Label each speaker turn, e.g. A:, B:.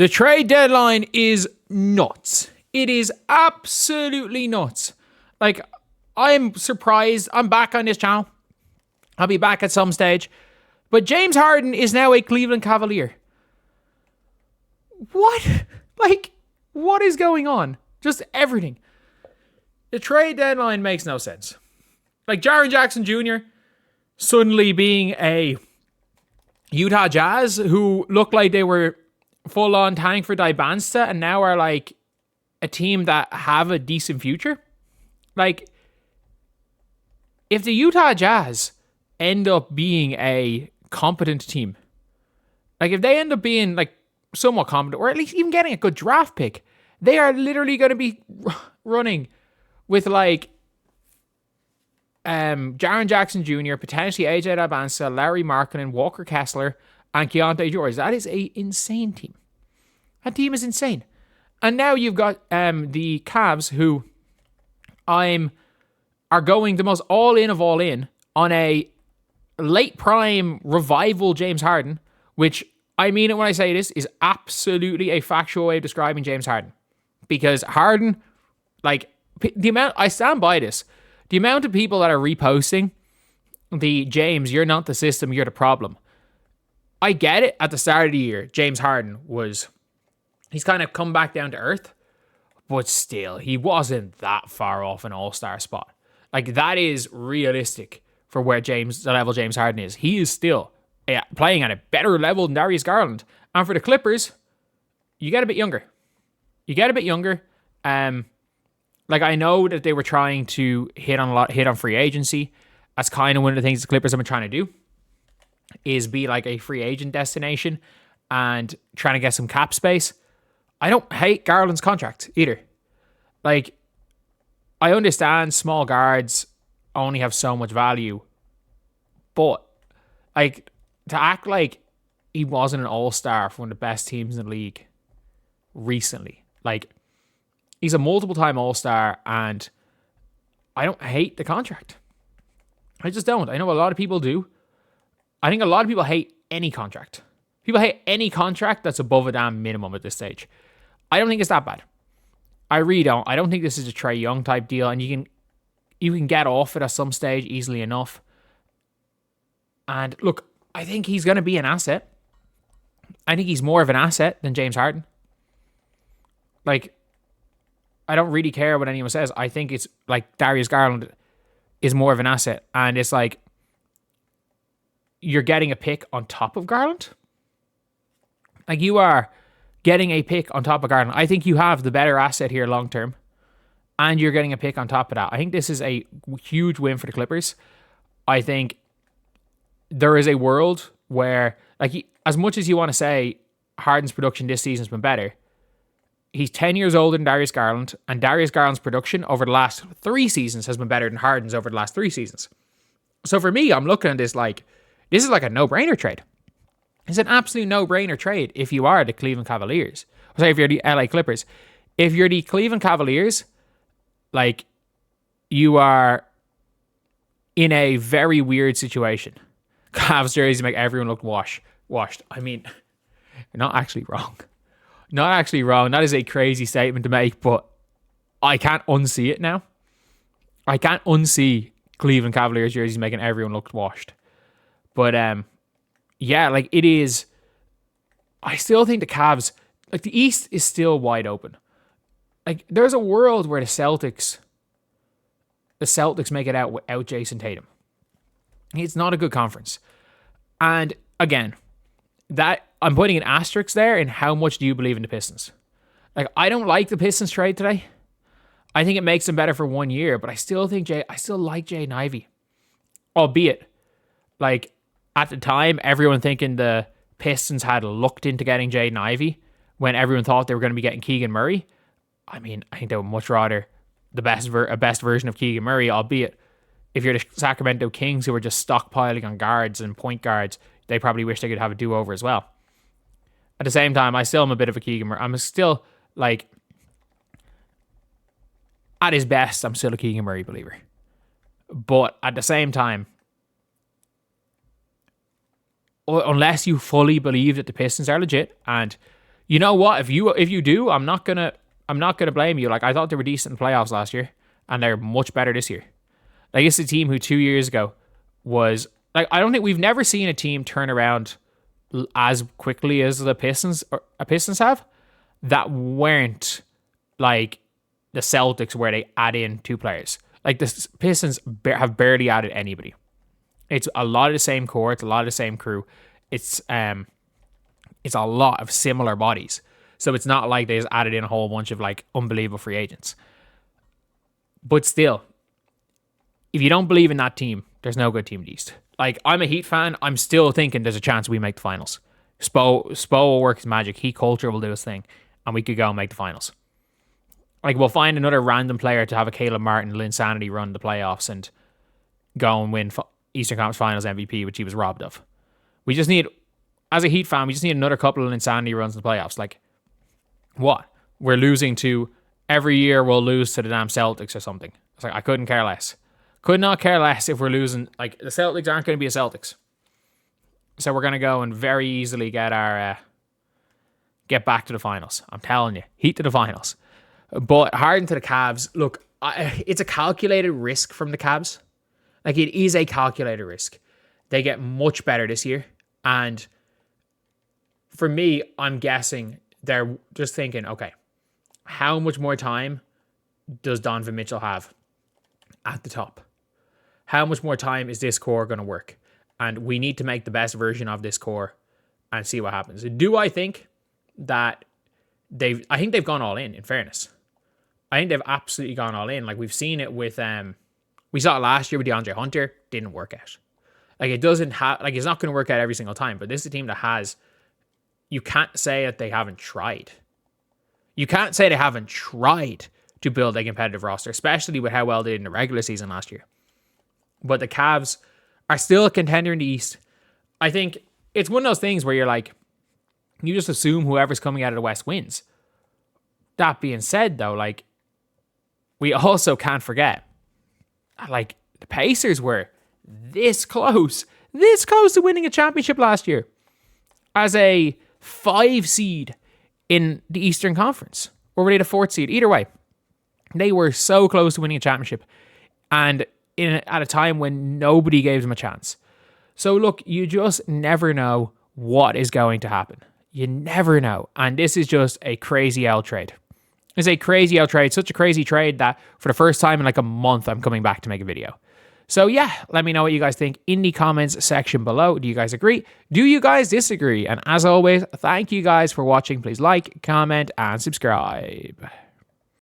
A: The trade deadline is nuts. It is absolutely nuts. Like, I'm surprised. I'm back on this channel. I'll be back at some stage. But James Harden is now a Cleveland Cavalier. What? Like, what is going on? Just everything. The trade deadline makes no sense. Like, Jaren Jackson Jr. suddenly being a Utah Jazz who looked like they were full-on tank for Dibansta and now are like a team that have a decent future. Like, if the Utah Jazz end up being a competent team, like if they end up being like somewhat competent, or at least even getting a good draft pick, they are literally going to be running with like Jaren Jackson Jr., potentially AJ Dibansta, Larry Markkinen, Walker Kessler, and Keontae George. That is an insane team. That team is insane. And now you've got the Cavs, who are going the most all-in of all-in on a late prime revival James Harden, which, I mean it when I say this, is absolutely a factual way of describing James Harden. Because Harden, like, the amount, I stand by this, the amount of people that are reposting the James, you're not the system, you're the problem. I get it. At the start of the year, James Harden he's kind of come back down to earth, but still, he wasn't that far off an all-star spot. Like, that is realistic for where the level James Harden is. He is still playing at a better level than Darius Garland. And for the Clippers, you get a bit younger. Like, I know that they were trying to hit on free agency. That's kind of one of the things the Clippers have been trying to do, is be like a free agent destination and trying to get some cap space. I don't hate Garland's contract either. Like, I understand small guards only have so much value, but like, to act like he wasn't an all-star for one of the best teams in the league recently, like, he's a multiple-time all-star, and I don't hate the contract. I just don't. I know a lot of people do. I think a lot of people hate any contract. People hate any contract that's above a damn minimum at this stage. I don't think it's that bad. I really don't. I don't think this is a Trae Young type deal, and you can get off it at some stage easily enough. And look, I think he's going to be an asset. I think he's more of an asset than James Harden. Like, I don't really care what anyone says. I think it's like Darius Garland is more of an asset, and it's like you're getting a pick on top of Garland. Like, you are getting a pick on top of Garland. I think you have the better asset here long term, and you're getting a pick on top of that. I think this is a huge win for the Clippers. I think there is a world where, like, as much as you want to say Harden's production this season has been better, he's 10 years older than Darius Garland, and Darius Garland's production over the last 3 seasons has been better than Harden's over the last 3 seasons. So for me, I'm looking at this like, this is like a no-brainer trade. It's an absolute no-brainer trade if you are the Cleveland Cavaliers. Sorry, if you're the LA Clippers. If you're the Cleveland Cavaliers, like, you are in a very weird situation. Cavs jerseys make everyone look washed. I mean, you're not actually wrong. Not actually wrong. That is a crazy statement to make, but I can't unsee it now. I can't unsee Cleveland Cavaliers jerseys making everyone look washed. But yeah, like, it is. I still think the Cavs, like, the East is still wide open. Like, there's a world where the Celtics make it out without Jason Tatum. It's not a good conference. And again, that I'm putting an asterisk there in how much do you believe in the Pistons. Like, I don't like the Pistons trade today. I think it makes them better for 1 year, but I still like Jaden Ivey. Albeit, like, at the time, everyone thinking the Pistons had looked into getting Jaden Ivey when everyone thought they were going to be getting Keegan Murray. I mean, I think they would much rather a best version of Keegan Murray, albeit if you're the Sacramento Kings who are just stockpiling on guards and point guards, they probably wish they could have a do-over as well. At the same time, I still am a bit of a Keegan Murray. I'm still, like, at his best, I'm still a Keegan Murray believer. But at the same time, unless you fully believe that the Pistons are legit and You know what? If you do, I'm not gonna blame you. Like, I thought they were decent in the playoffs last year, and they're much better this year. Like, it's a team who 2 years ago was like, I don't think we've never seen a team turn around as quickly as the Pistons have, that weren't like the Celtics where they add in 2 players. Like, the Pistons have barely added anybody. It's a lot of the same core. It's a lot of the same crew. It's a lot of similar bodies. So it's not like they just added in a whole bunch of like unbelievable free agents. But still, if you don't believe in that team, there's no good team in the East. Like, I'm a Heat fan. I'm still thinking there's a chance we make the finals. Spo will work his magic. Heat culture will do his thing, and we could go and make the finals. Like, we'll find another random player to have a Caleb Martin insanity run the playoffs and go and win Eastern Conference Finals MVP, which he was robbed of. We just need, as a Heat fan, we just need another couple of insanity runs in the playoffs. Like, what? We're losing to, every year we'll lose to the damn Celtics or something. It's like, I couldn't care less. Could not care less if we're losing. Like, the Celtics aren't going to be a Celtics. So we're going to go and very easily get back to the finals. I'm telling you. Heat to the finals. But Harden to the Cavs. Look, it's a calculated risk from the Cavs. Like, it is a calculated risk. They get much better this year. And for me, I'm guessing they're just thinking, okay, how much more time does Donovan Mitchell have at the top? How much more time is this core going to work? And we need to make the best version of this core and see what happens. Do I think that I think they've gone all in fairness. I think they've absolutely gone all in. Like, we've seen it with, we saw it last year with DeAndre Hunter, didn't work out. Like, it doesn't have, like, it's not going to work out every single time, but this is a team that has, you can't say that they haven't tried. You can't say they haven't tried to build a competitive roster, especially with how well they did in the regular season last year. But the Cavs are still a contender in the East. I think it's one of those things where you're like, you just assume whoever's coming out of the West wins. That being said, though, like, we also can't forget, like, the Pacers were this close to winning a championship last year as a 5 seed in the Eastern Conference. Or were they the 4th seed? Either way, they were so close to winning a championship. And at a time when nobody gave them a chance. So look, you just never know what is going to happen. You never know. And this is just a crazy L trade. It's a crazy L trade. Such a crazy trade that for the first time in like a month, I'm coming back to make a video. So yeah, let me know what you guys think in the comments section below. Do you guys agree? Do you guys disagree? And as always, thank you guys for watching. Please like, comment, and subscribe.